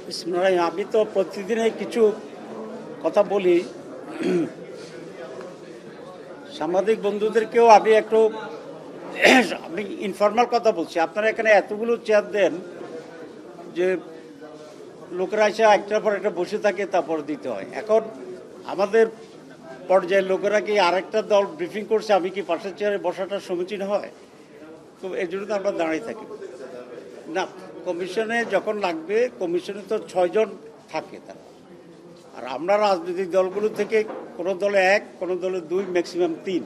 বিসমিল্লাহ। আমি তো প্রতিদিনই কিছু কথা বলি, সাংবাদিক বন্ধুদেরকেও আমি একটু আমি ইনফরমাল কথা বলছি। আপনারা এখানে এতগুলো চেয়ার দেন যে লোকেরা এসে একটার পর একটা বসে থাকে, তারপর দিতে হয়। এখন আমাদের পর্যায়ের লোকেরা কি আরেকটা দল ব্রিফিং করছে, আমি কি পাশের চেয়ারে বসাটা সমীচীন হয়? তো এই জন্য তো আমরা দাঁড়িয়ে থাকি না। কমিশনে যখন লাগবে, কমিশনে তো 6 জন থাকে তারা, আর আমরা রাজনৈতিক দলগুলো থেকে কোনো দলে 1, কোনো দলে 2, ম্যাক্সিমাম 3।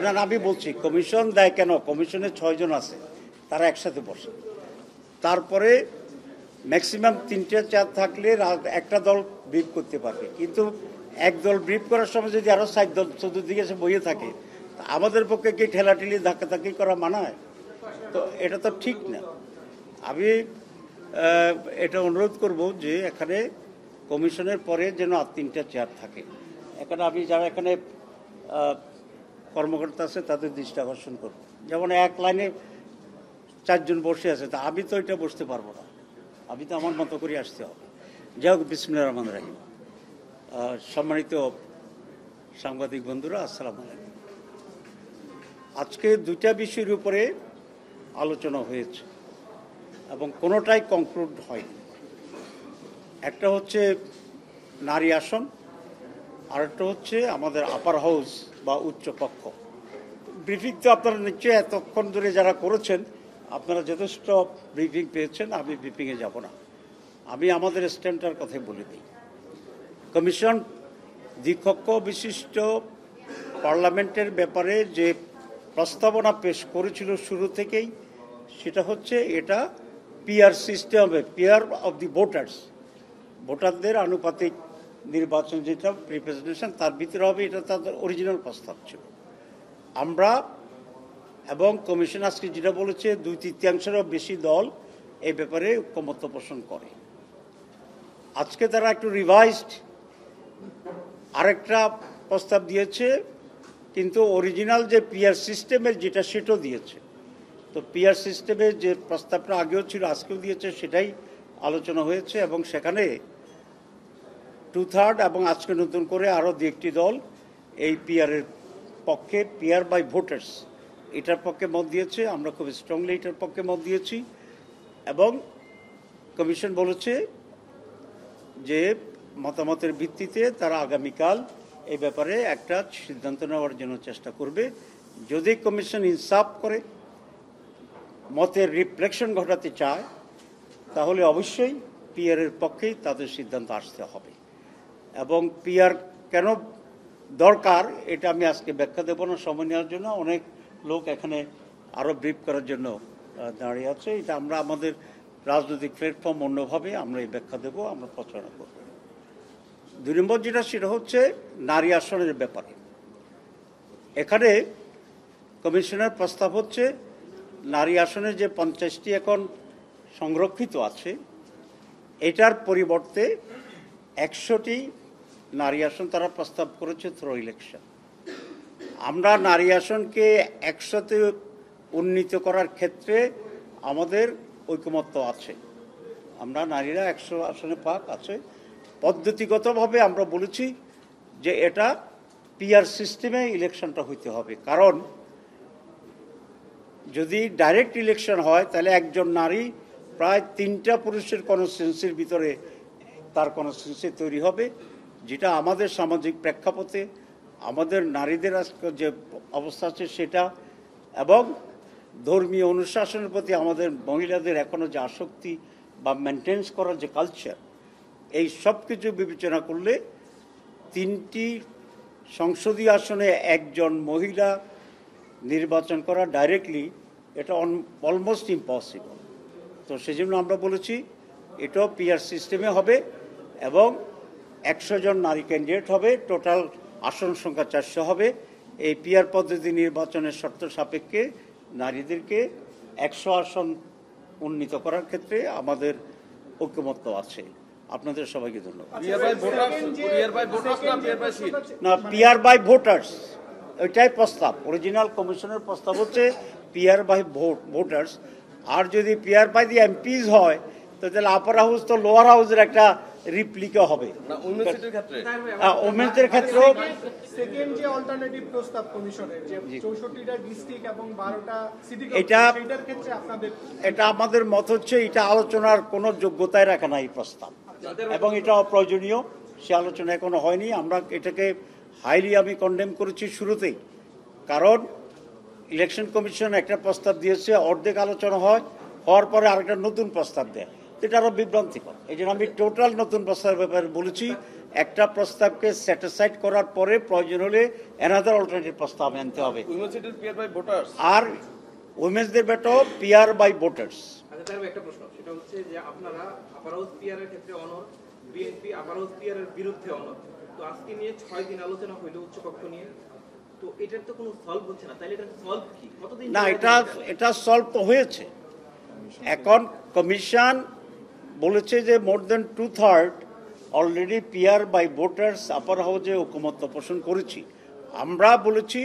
না, আমি বলছি কমিশন দেয় কেন, কমিশনে 6 জন আছে, তারা একসাথে বসে। তারপরে ম্যাক্সিমাম 3টে চেয়ার থাকলে একটা দল ব্রিফ করতে পারবে, কিন্তু এক দল ব্রিফ করার সময় যদি আরো 4 দল চতুর্দিকে এসে বইয়ে থাকে, আমাদের পক্ষে কি ঠেলাঠেলি ধাক্কাধাক্কি করা মানায়? তো এটা তো ঠিক না। আমি এটা অনুরোধ করব যে এখানে কমিশনের পরে যেন আর 3টা চেয়ার থাকে। এখানে আমি যারা এখানে কর্মকর্তা আছে তাদের দৃষ্টি আকর্ষণ করব। যেমন এক লাইনে 4 জন বসে আছে, তা আমি তো এটা বসতে পারবো না, আমি তো আমার মতো করে আসতে হবে। যাই হোক, বিসমিল্লাহির রহমানির রহিম। সম্মানিত সাংবাদিক বন্ধুরা, আসসালামু আলাইকুম। আজকে 2টা বিষয়ের উপরে আলোচনা হয়েছে এবং কোনোটাই কনক্লুড হয়নি। একটা হচ্ছে নারী আসন, আরেকটা হচ্ছে আমাদের আপার হাউস বা উচ্চ কক্ষ। ব্রিফিং তো আপনারা নিশ্চয়ই এতক্ষণ ধরে যারা করেছেন, আপনারা যথেষ্ট ব্রিফিং পেয়েছেন, আমি ব্রিফিংয়ে যাব না। আমি আমাদের স্ট্যান্ডটার কথাই বলে দিই। কমিশন দ্বিকক্ষ বিশিষ্ট পার্লামেন্টের ব্যাপারে যে প্রস্তাবনা পেশ করেছিল শুরু থেকেই, সেটা হচ্ছে এটা পিআর সিস্টেম হবে, পিআর অফ দি ভোটার্স, ভোটারদের আনুপাতিক নির্বাচন, যেটা রিপ্রেজেন্টেশন তার ভিতরে হবে। এটা তাদের অরিজিনাল প্রস্তাব ছিল। আমরা এবং কমিশন আজকে যেটা বলেছে, 2/3 বেশি দল এই ব্যাপারে ঐকমত্য পোষণ করে। আজকে তারা একটু রিভাইজড আরেকটা প্রস্তাব দিয়েছে, কিন্তু অরিজিনাল যে পিআর সিস্টেমের যেটা, সেটাও দিয়েছে। তো পিআর সিস্টেমের যে প্রস্তাবটা আগেও ছিল, আজকেও দিয়েছে, সেটাই আলোচনা হয়েছে এবং সেখানে 2/3 এবং আজকে নতুন করে আরও 2-1টি দল এই পিআরের পক্ষে, পিআর বাই ভোটার্স, এটার পক্ষে মত দিয়েছে। আমরা খুব স্ট্রংলি এটার পক্ষে মত দিয়েছি এবং কমিশন বলেছে যে মতামতের ভিত্তিতে তারা আগামীকাল এই ব্যাপারে একটা সিদ্ধান্ত নেওয়ার জন্য চেষ্টা করবে। যদি কমিশন ইনসাফ করে, মতের রিফ্লেকশন ঘটাতে চায়, তাহলে অবশ্যই পিআরের পক্ষেই তাদের সিদ্ধান্ত আসতে হবে। এবং পিআর কেন দরকার এটা আমি আজকে ব্যাখ্যা দেব না সময় নেওয়ার জন্য। অনেক লোক এখানে আরও ব্রিফ করার জন্য দাঁড়িয়ে আছে। এটা আমরা আমাদের রাজনৈতিক প্ল্যাটফর্ম অন্যভাবে আমরা এই ব্যাখ্যা দেব, আমরা প্রচারণা করব। 2 নম্বর যেটা, সেটা হচ্ছে নারী আসনের ব্যাপারে। এখানে কমিশনের প্রস্তাব হচ্ছে নারী আসনে যে 50টি এখন সংরক্ষিত আছে, এটার পরিবর্তে 100টি নারী আসন তারা প্রস্তাব করেছে থ্রো ইলেকশন। আমরা নারী আসনকে 100তে উন্নীত করার ক্ষেত্রে আমাদের ঐকমত্য আছে। আমরা নারীরা 100 আসনে পাক আছে। পদ্ধতিগতভাবে আমরা বলেছি যে এটা পিআর সিস্টেমে ইলেকশনটা হইতে হবে, কারণ যদি ডাইরেক্ট ইলেকশন হয় তাহলে একজন নারী প্রায় 3টা পুরুষের কনস্টিটিউয়েন্সির ভিতরে তার কনস্টিটিউয়েন্সি তৈরি হবে, যেটা আমাদের সামাজিক প্রেক্ষাপটে আমাদের নারীদের আজকে যে অবস্থা আছে সেটা, এবং ধর্মীয় অনুশাসনের প্রতি আমাদের মহিলাদের এখনও যে আসক্তি বা মেনটেন্স করার যে কালচার, এই সব কিছু বিবেচনা করলে 3টি সংসদীয় আসনে একজন মহিলা নির্বাচন করা ডাইরেক্টলি, এটা অলমোস্ট ইম্পসিবল। তো সেজন্য আমরা বলেছি এটাও পিআর সিস্টেমে হবে এবং 100 জন নারী ক্যান্ডিডেট হবে, টোটাল আসন সংখ্যা 400 হবে। এই পিআর পদ্ধতি নির্বাচনের শর্ত সাপেক্ষে নারীদেরকে 100 আসন উন্নীত করার ক্ষেত্রে আমাদের ঐকমত্য আছে। আপনাদের সবাইকে ধন্যবাদ। না, পিআর বাই ভোটার্স, ওইটাই প্রস্তাব। অরিজিনাল কমিশনের প্রস্তাব হচ্ছে পিয়ার বাই ভোটার্স, আর যদি পিয়ার বাই দি এমপিজ হয় তো তাহলে আপার হাউস তো লোয়ার হাউসের একটা রিপ্লিকা হবে। ওমেন্সের ক্ষেত্রেও সেকেন্ড যে অল্টারনেটিভ প্রস্তাব কমিশনের যে 64টা ডিস্ট্রিক্ট এবং 12টা সিটি সেটার ক্ষেত্রে আপনাদের এটা আমাদের মত হচ্ছে এটা আলোচনার কোনো যোগ্যতায় রাখা নাই প্রস্তাব, এবং এটা অপ্রয়োজনীয়। সে আলোচনা এখনো হয়নি। আমরা এটাকে হাইলি আমি কন্ডেম করেছি শুরুতেই, কারণ ইলেকশন কমিশন একটা প্রস্তাব দিয়েছে, অর্ধেক আলোচনা হওয়ার পরে আরেকটা নতুন প্রস্তাব দেয়, এটা আরো বিভ্রান্তিকর। এই জন্য আমি টোটাল নতুন প্রস্তাবের ব্যাপারে বলেছি, একটা প্রস্তাবকে স্যাটিসফাইড করার পরে প্রয়োজন হলে অ্যানাদার অল্টারনেটিভ প্রস্তাব আনতে হবে। আর উইমেন্সদের বেটাও পিয়ার বাই ভোটার্স। একটা প্রশ্ন, সেটা হচ্ছে যে আপনারা আপার হাউস পিয়ার এর ক্ষেত্রে অনর, বিএনপি আপার হাউস পিয়ার এর বিরুদ্ধে অনর। তো আজকে নিয়ে 6 দিন আলোচনা হইলো উচ্চকক্ষ নিয়ে, তো এটার তো কোনো সলভ হচ্ছে না, তাহলে এটা সলভ কি? কতদিন না, এটা সলভ তো হয়েছে। এখন কমিশন বলেছে যে মোর দেন 2/3 অলরেডি পিয়ার বাই ভোটার্স আপার হাউসে ঐকমত্য পোষণ করেছি। আমরা বলেছি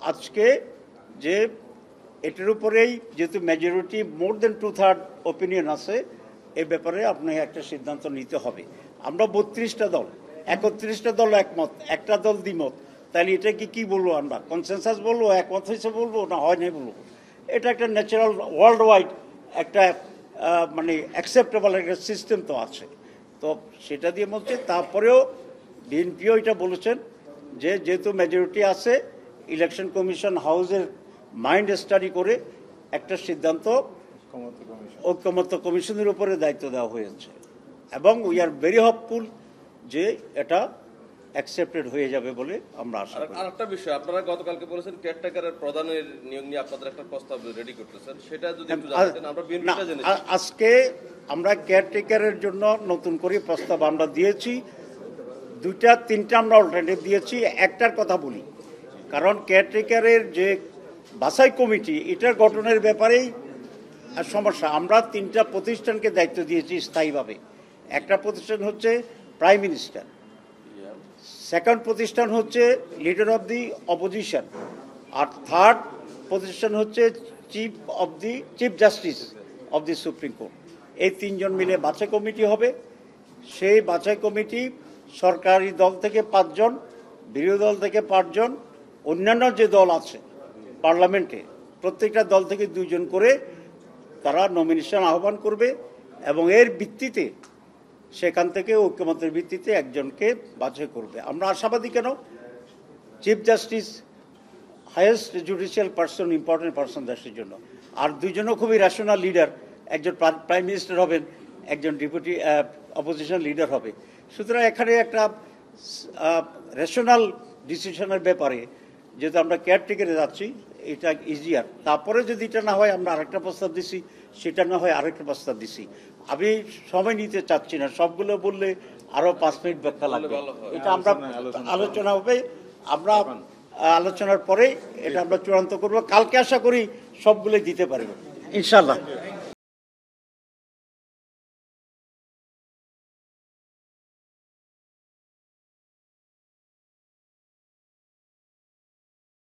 আজকে যে এটার উপরেই যেহেতু মেজরিটি মোর দেন 2/3 ওপিনিয়ন আছে, এ ব্যাপারে আপনি একটা সিদ্ধান্ত নিতে হবে। আমরা 32টা দল, 31টা দল একমত, একটা দল দ্বিমত, তাহলে এটা কি বলবো? আমরা কনসেনসাস বলবো, একমত হয়েছে বলবো, না হয় নাই বলবো? এটা একটা ন্যাচারাল ওয়ার্ল্ড ওয়াইড একটা মানে অ্যাকসেপ্টেবল একটা সিস্টেম তো আছে, তো সেটা দিয়ে বলছে। তারপরেও বিএনপিও এটা বলেছেন যে যেহেতু মেজরিটি আছে, ইলেকশন কমিশন হাউসের মাইন্ড স্টাডি করে একটা সিদ্ধান্ত ঐকমত্য কমিশনের উপরে দায়িত্ব দেওয়া হয়েছে, এবং উই আর ভেরি হোপফুল যে এটা অ্যাকসেপ্টেড হয়ে যাবে বলে আমরা আশা করি। আর একটা বিষয়, আপনারা গতকালকে বলেছেন কেয়ারটেকারের প্রধানের নিয়োগ নিয়ে আপনাদের একটা প্রস্তাব রেডি করতেছেন, সেটা যদি একটু জানাতেন। আমরা বিএনপিটা জেনেছি আজকে আমরা কেয়ারটেকারের জন্য নতুন করে প্রস্তাব আমরা দিয়েছি, 2-3টা আমরা অল্টারনেটিভ দিয়েছি। একটার কথা বলি, কারণ কেয়ারটেকারের যে বাছাই কমিটি, এটার গঠনের ব্যাপারেই সমস্যা। আমরা 3টা প্রতিষ্ঠানকে দায়িত্ব দিয়েছি স্থায়ীভাবে। একটা প্রতিষ্ঠান হচ্ছে প্রাইম মিনিস্টার, সেকেন্ড প্রতিষ্ঠান হচ্ছে লিডার অব দি অপোজিশন, আর থার্ড প্রতিষ্ঠান হচ্ছে chief justice of the supreme court. এই 3 জন মিলে বাছাই কমিটি হবে। সেই বাছাই কমিটি সরকারি দল থেকে 5 জন, বিরোধী দল থেকে 5 জন, অন্যান্য যে দল আছে পার্লামেন্টে প্রত্যেকটা দল থেকে 2 জন করে তারা নমিনেশন আহ্বান করবে, এবং এর ভিত্তিতে সেখান থেকে ঐক্যমত্যের ভিত্তিতে একজনকে বাছাই করবে। আমরা আশাবাদী, কেন? Chief justice highest judicial person, important person দেশের জন্য, আর 2 জনও খুবই রেশনাল লিডার, একজন প্রাইম মিনিস্টার হবেন, একজন ডেপুটি অপোজিশন লিডার হবে। সুতরাং এখানে একটা রেশনাল ডিসিশনের ব্যাপারে যেহেতু আমরা কেয়ারটেকারে যাচ্ছি, এটা ইজিয়ার। তারপরে যদি এটা না হয়, আমরা আরেকটা প্রস্তাব দিছি, সেটা না হয় আরেকটা প্রস্তাব দিছি। আমি সময় নিতে চাচ্ছি না, সবগুলো বললে আরো 5 মিনিট ব্যাখ্যা লাগবে। এটা আমরা আলোচনা হবে, আমরা আলোচনার পরে এটা আমরা চূড়ান্ত করব। কালকে আশা করি সবগুলোই দিতে পারবো ইনশাল্লাহ।